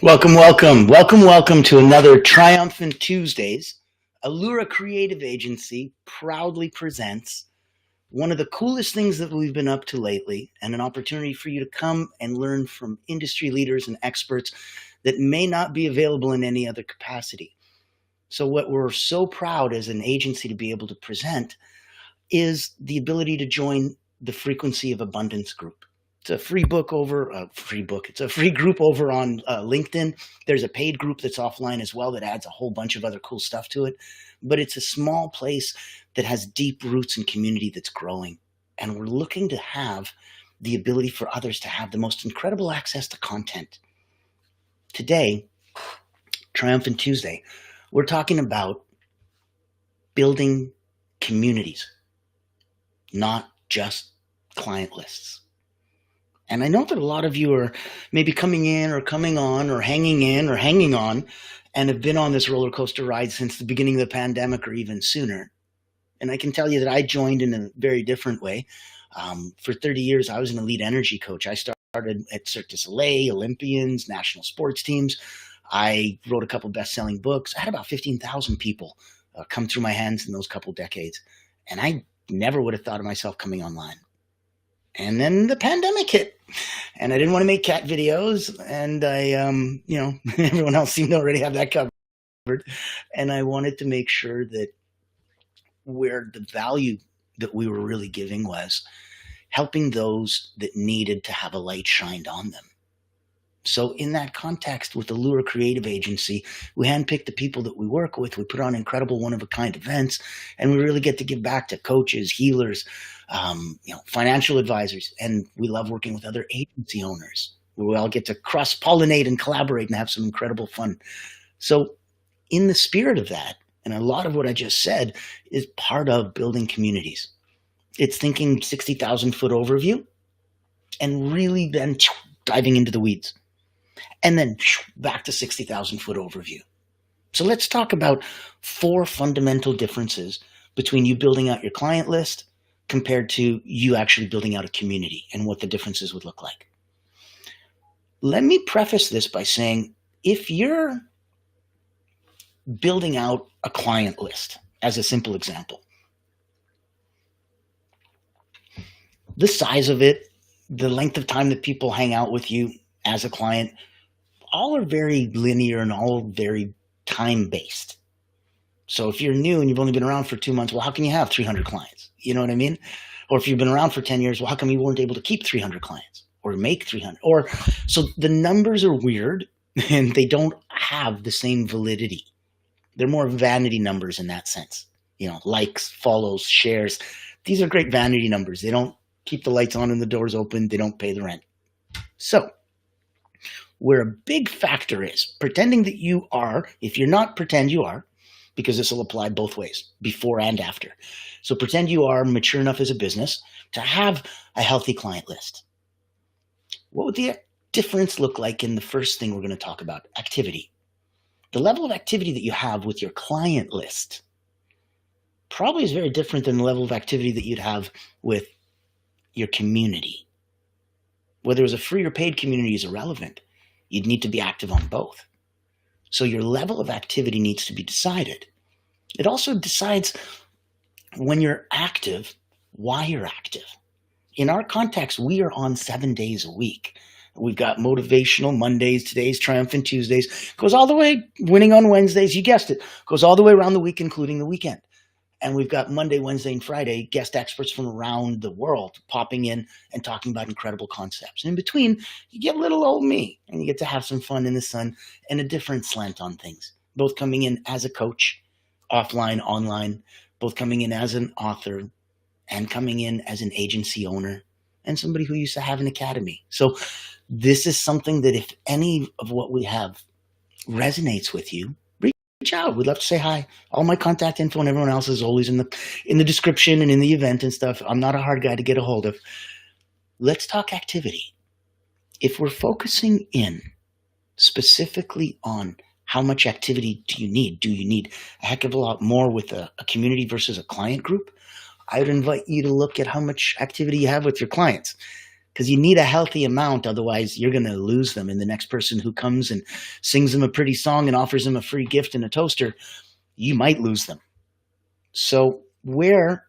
Welcome to another Triumphant Tuesdays. Allura Creative Agency proudly presents one of the coolest things that we've been up to lately, and an opportunity for you to come and learn from industry leaders and experts that may not be available in any other capacity. So what we're so proud as an agency to be able to present is the ability to join the Frequency of Abundance group. It's a free book over It's a free group over on LinkedIn. There's a paid group that's offline as well that adds a whole bunch of other cool stuff to it. But it's a small place that has deep roots and community that's growing. And we're looking to have the ability for others to have the most incredible access to content. Today, Triumphant Tuesday, we're talking about building communities, not just client lists. And I know that a lot of you are maybe coming in or coming on or hanging in or hanging on and have been on this roller coaster ride since the beginning of the pandemic or even sooner. And I can tell you that I joined in a very different way. For 30 years, I was an elite energy coach. I started at Cirque du Soleil, Olympians, national sports teams. I wrote a couple best-selling books. I had about 15,000 people come through my hands in those couple decades. And I never would have thought of myself coming online. And then the pandemic hit, and I didn't want to make cat videos, and I, everyone else seemed to already have that covered. And I wanted to make sure that where the value that we were really giving was helping those that needed to have a light shined on them. So in that context, with the Allura Creative Agency, we handpick the people that we work with. We put on incredible one-of-a-kind events, and we really get to give back to coaches, healers, financial advisors, and we love working with other agency owners. We all get to cross-pollinate and collaborate and have some incredible fun. So in the spirit of that, and a lot of what I just said is part of building communities. It's thinking 60,000-foot overview and really then diving into the weeds. And then back to 60,000-foot overview. So let's talk about 4 fundamental differences between you building out your client list compared to you actually building out a community, and what the differences would look like. Let me preface this by saying, if you're building out a client list, as a simple example, the size of it, the length of time that people hang out with you as a client, all are very linear and all very time-based. So if you're new and you've only been around for 2 months, well, how can you have 300 clients? You know what I mean? Or if you've been around for 10 years, well, how come you weren't able to keep 300 clients or make 300? So the numbers are weird and they don't have the same validity. They're more vanity numbers in that sense. Likes, follows, shares. These are great vanity numbers. They don't keep the lights on and the doors open. They don't pay the rent. So where a big factor is pretending that you are, if you're not, pretend you are, because this will apply both ways, before and after. So pretend you are mature enough as a business to have a healthy client list. What would the difference look like in the first thing we're going to talk about? Activity. The level of activity that you have with your client list probably is very different than the level of activity that you'd have with your community. Whether it was a free or paid community is irrelevant. You'd need to be active on both. So your level of activity needs to be decided. It also decides, when you're active, why you're active. In our context, we are on 7 days a week. We've got motivational Mondays, today's Triumphant Tuesdays, goes all the way, winning on Wednesdays, you guessed it, goes all the way around the week, including the weekend. And we've got Monday, Wednesday, and Friday guest experts from around the world popping in and talking about incredible concepts. And in between, you get little old me, and you get to have some fun in the sun and a different slant on things. Both coming in as a coach, offline, online, both coming in as an author and coming in as an agency owner and somebody who used to have an academy. So this is something that if any of what we have resonates with you, reach out. We'd love to say hi. All my contact info and everyone else is always in the description and in the event and stuff. I'm not a hard guy to get a hold of. Let's talk activity. If we're focusing in specifically on how much activity do you need a heck of a lot more with a community versus a client group? I would invite you to look at how much activity you have with your clients. because you need a healthy amount. Otherwise, you're going to lose them. And the next person who comes and sings them a pretty song and offers them a free gift and a toaster, you might lose them. So where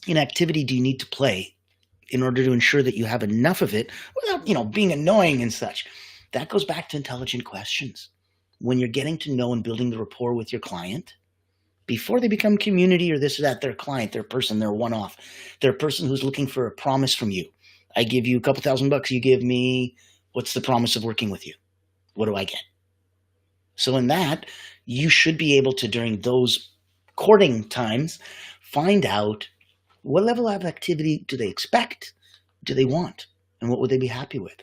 in activity do you need to play in order to ensure that you have enough of it without, being annoying and such? That goes back to intelligent questions. When you're getting to know and building the rapport with your client, before they become community or this or that, they're a client, they're a person, they're one-off. They're a person who's looking for a promise from you. I give you a couple $1,000, you give me, what's the promise of working with you? What do I get? So in that, you should be able to, during those courting times, find out what level of activity do they expect, do they want, and what would they be happy with?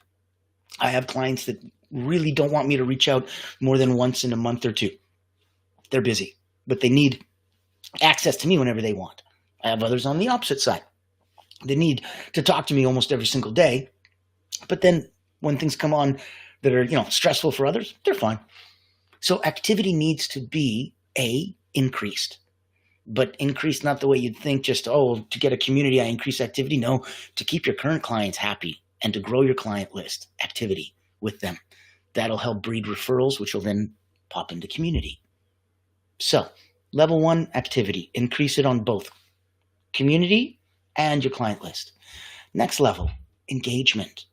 I have clients that really don't want me to reach out more than once in a month or two. They're busy, but they need access to me whenever they want. I have others on the opposite side. They need to talk to me almost every single day, but then when things come on that are, stressful for others, they're fine. So activity needs to be increased, but increased not the way you'd think, just, to get a community, I increase activity. No, to keep your current clients happy and to grow your client list, activity with them. That'll help breed referrals, which will then pop into community. So level 1, activity, increase it on both community and your client list. Next level, engagement.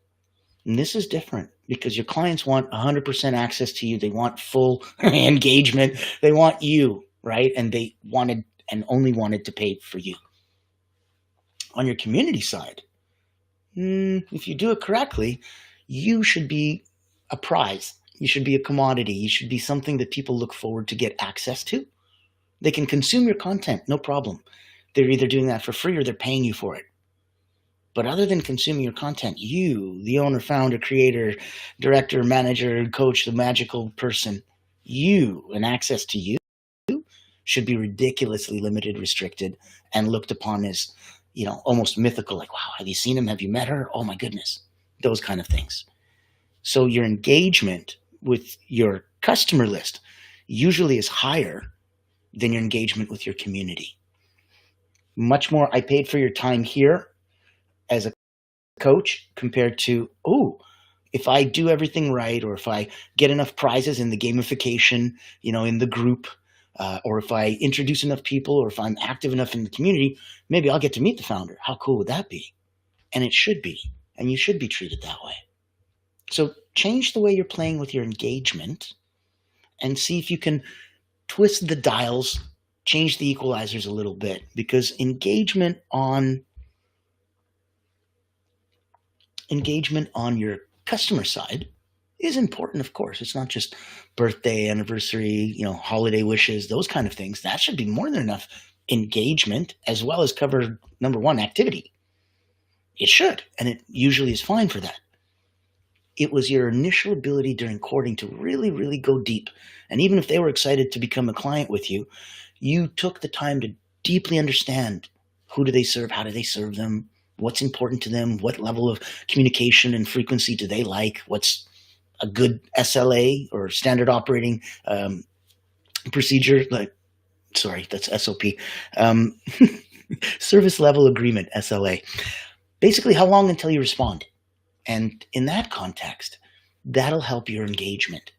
And this is different because your clients want 100% access to you. They want full engagement. They want you, right? And they wanted and only wanted to pay for you. On your community side, if you do it correctly, you should be a prize. You should be a commodity. You should be something that people look forward to get access to. They can consume your content, no problem. They're either doing that for free or they're paying you for it. But other than consuming your content, you, the owner, founder, creator, director, manager, coach, the magical person, you and access to you should be ridiculously limited, restricted, and looked upon as, almost mythical. Like, wow, have you seen him? Have you met her? Oh my goodness. Those kind of things. So your engagement with your customer list usually is higher than your engagement with your community. Much more, I paid for your time here as a coach compared to, if I do everything right, or if I get enough prizes in the gamification, in the group, or if I introduce enough people, or if I'm active enough in the community, maybe I'll get to meet the founder. How cool would that be? And it should be, and you should be treated that way. So change the way you're playing with your engagement and see if you can twist the dials, change the equalizers a little bit, because engagement on your customer side is important, of course. It's not just birthday, anniversary, holiday wishes, those kind of things. That should be more than enough engagement, as well as cover, number 1, activity. It should, and it usually is fine for that. It was your initial ability during courting to really, really go deep. And even if they were excited to become a client with you, you took the time to deeply understand who do they serve, how do they serve them, what's important to them, what level of communication and frequency do they like, what's a good SLA or standard operating procedure. That's SOP. Service level agreement, SLA. Basically, how long until you respond? And in that context, that'll help your engagement.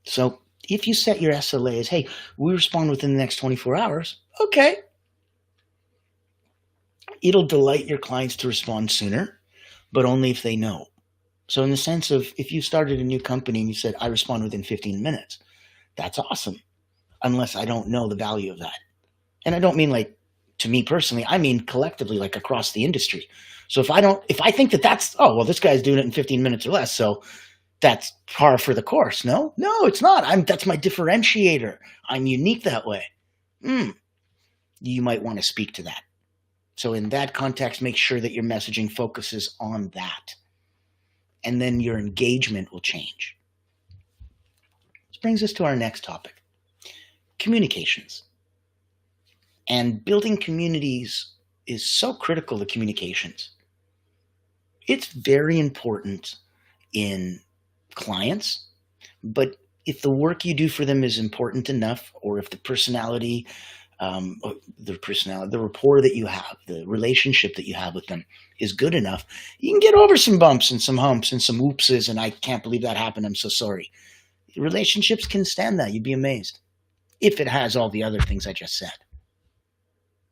So if you set your SLA as, hey, we respond within the next 24 hours, okay. It'll delight your clients to respond sooner, but only if they know. So in the sense of, if you started a new company and you said, I respond within 15 minutes, that's awesome, unless I don't know the value of that. And I don't mean like to me personally, I mean collectively, like across the industry. So if I think that that's, this guy's doing it in 15 minutes or less, so that's par for the course. No, it's not. That's my differentiator. I'm unique that way. You might want to speak to that. So in that context, make sure that your messaging focuses on that. And then your engagement will change. This brings us to our next topic, communications. And building communities is so critical to communications. It's very important in clients, but if the work you do for them is important enough, or if the personality their personality, the rapport that you have, the relationship that you have with them is good enough, you can get over some bumps and some humps and some oopses, and I can't believe that happened, I'm so sorry. Relationships can stand that. You'd be amazed if it has all the other things I just said.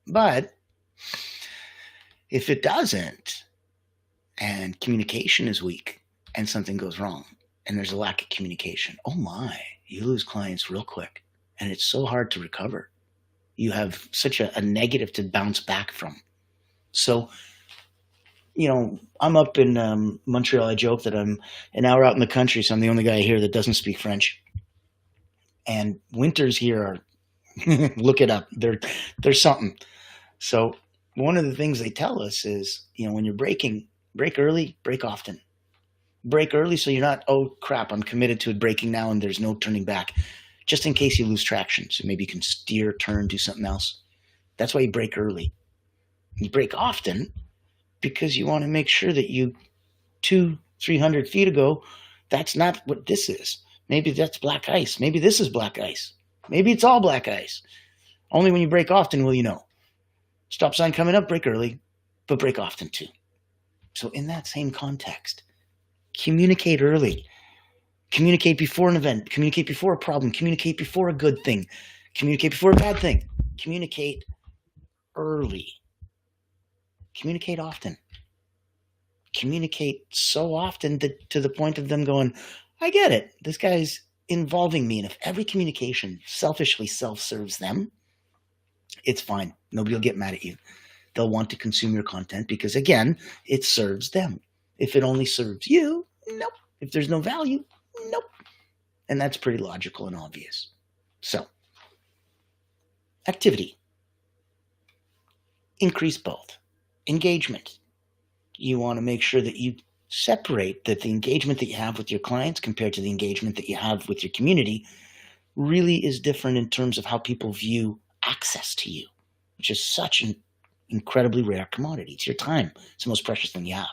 But if it doesn't, and communication is weak, and something goes wrong, and there's a lack of communication, oh my, you lose clients real quick, and it's so hard to recover. You have such a negative to bounce back from. So, I'm up in Montreal. I joke that I'm an hour out in the country, so I'm the only guy here that doesn't speak French. And winters here are, look it up, there's something. So one of the things they tell us is, when you're breaking, break early, break often. Break early so you're not, oh crap, I'm committed to it, breaking now and there's no turning back. Just in case you lose traction. So maybe you can steer, turn, do something else. That's why you break early. You break often because you want to make sure that 200-300 feet ago, that's not what this is. Maybe that's black ice. Maybe this is black ice. Maybe it's all black ice. Only when you break often will you know. Stop sign coming up, break early, but break often too. So in that same context, communicate early. Communicate before an event. Communicate before a problem. Communicate before a good thing. Communicate before a bad thing. Communicate early. Communicate often. Communicate so often that to the point of them going, I get it. This guy's involving me. And if every communication selfishly self-serves them, it's fine. Nobody will get mad at you. They'll want to consume your content because, again, it serves them. If it only serves you, nope. If there's no value, nope. And that's pretty logical and obvious. So, activity. Increase both. Engagement. You want to make sure that you separate that the engagement that you have with your clients compared to the engagement that you have with your community really is different in terms of how people view access to you, which is such an incredibly rare commodity. It's your time. It's the most precious thing you have.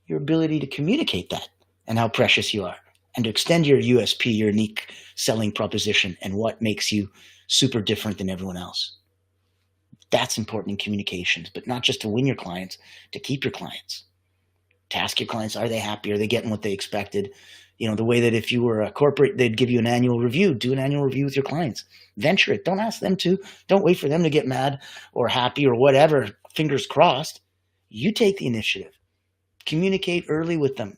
Your ability to communicate that and how precious you are and to extend your USP, your unique selling proposition, and what makes you super different than everyone else. That's important in communications, but not just to win your clients, to keep your clients. To ask your clients, are they happy? Are they getting what they expected? The way that if you were a corporate, they'd give you an annual review. Do an annual review with your clients. Venture it. Don't ask them to. Don't wait for them to get mad or happy or whatever. Fingers crossed. You take the initiative. Communicate early with them.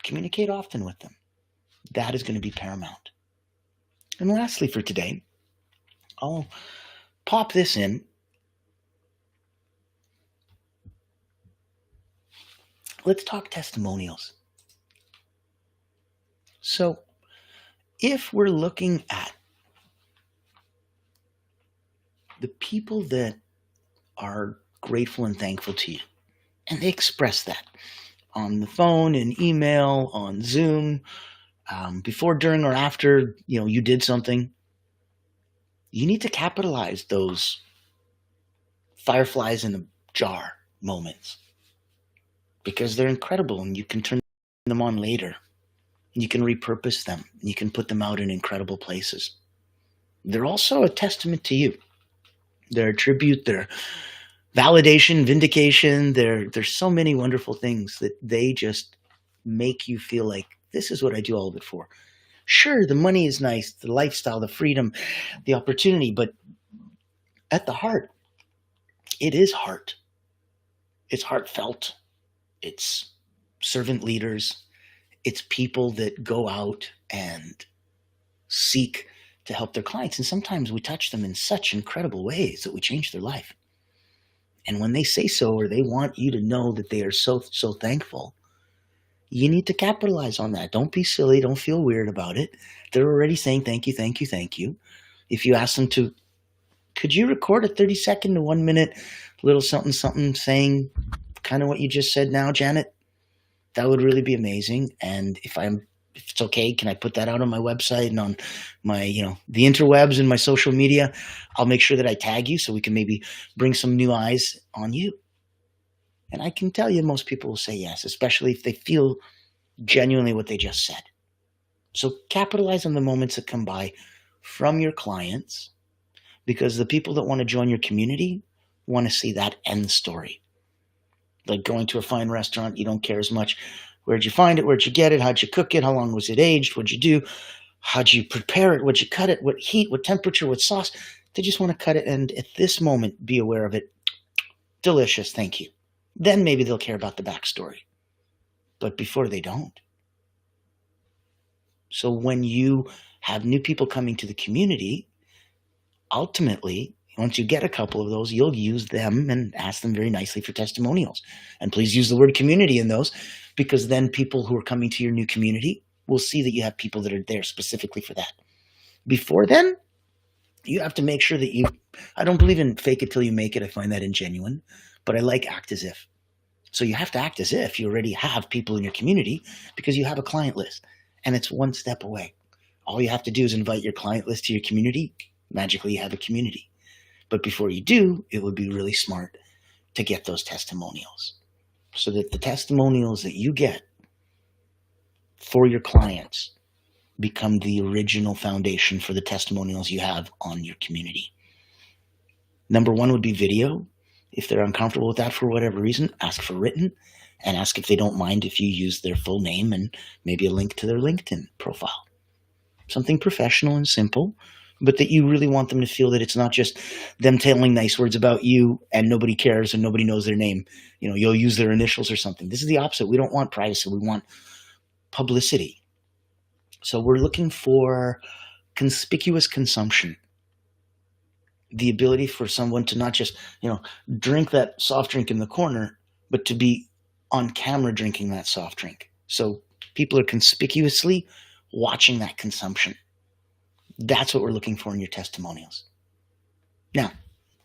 Communicate often with them. That is going to be paramount. And lastly for today, I'll pop this in. Let's talk testimonials. So if we're looking at the people that are grateful and thankful to you, and they express that on the phone, in email, on Zoom, before, during, or after, you did something, you need to capitalize those fireflies in the jar moments because they're incredible and you can turn them on later. You can repurpose them. You can put them out in incredible places. They're also a testament to you. They're a tribute. They're validation, vindication. There's so many wonderful things that they just make you feel like this is what I do all of it for. Sure, the money is nice, the lifestyle, the freedom, the opportunity, but at the heart, it is heart. It's heartfelt. It's servant leaders. It's people that go out and seek to help their clients. And sometimes we touch them in such incredible ways that we change their life. And when they say so, or they want you to know that they are so, so thankful, you need to capitalize on that. Don't be silly. Don't feel weird about it. They're already saying thank you, thank you, thank you. If you ask them to, could you record a 30-second to 1 minute little something, something saying kind of what you just said now, Janet? That would really be amazing. And if it's okay, can I put that out on my website and on my, the interwebs and my social media? I'll make sure that I tag you so we can maybe bring some new eyes on you. And I can tell you most people will say yes, especially if they feel genuinely what they just said. So capitalize on the moments that come by from your clients, because the people that want to join your community want to see that end story. Like going to a fine restaurant, you don't care as much. Where'd you find it? Where'd you get it? How'd you cook it? How long was it aged? What'd you do? How'd you prepare it? What'd you cut it? What heat? What temperature? What sauce? They just want to cut it and at this moment be aware of it. Delicious, thank you. Then maybe they'll care about the backstory. But before they don't. So when you have new people coming to the community, ultimately, once you get a couple of those, you'll use them and ask them very nicely for testimonials. And please use the word community in those, because then people who are coming to your new community will see that you have people that are there specifically for that. Before then, you have to make sure that I don't believe in fake it till you make it. I find that ingenuine, but I like act as if. So you have to act as if you already have people in your community because you have a client list and it's one step away. All you have to do is invite your client list to your community. Magically, you have a community. But before you do, it would be really smart to get those testimonials so that the testimonials that you get for your clients become the original foundation for the testimonials you have on your community. Number one would be video. If they're uncomfortable with that for whatever reason, ask for written and ask if they don't mind if you use their full name and maybe a link to their LinkedIn profile. Something professional and simple, but that you really want them to feel that it's not just them telling nice words about you and nobody cares and nobody knows their name. You'll use their initials or something. This is the opposite. We don't want privacy. We want publicity. So we're looking for conspicuous consumption. The ability for someone to not just, drink that soft drink in the corner, but to be on camera drinking that soft drink. So people are conspicuously watching that consumption. That's what we're looking for in your testimonials. Now,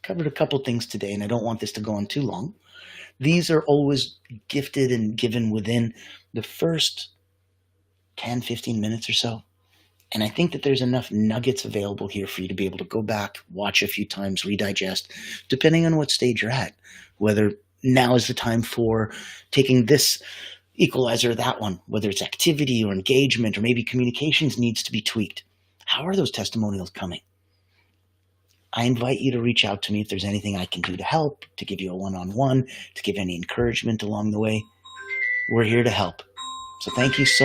covered a couple things today, and I don't want this to go on too long. These are always gifted and given within the first 10, 15 minutes or so. And I think that there's enough nuggets available here for you to be able to go back, watch a few times, redigest, depending on what stage you're at. Whether now is the time for taking this equalizer or that one, whether it's activity or engagement or maybe communications needs to be tweaked. How are those testimonials coming? I invite you to reach out to me if there's anything I can do to help, to give you a one-on-one, to give any encouragement along the way. We're here to help. So thank you so much.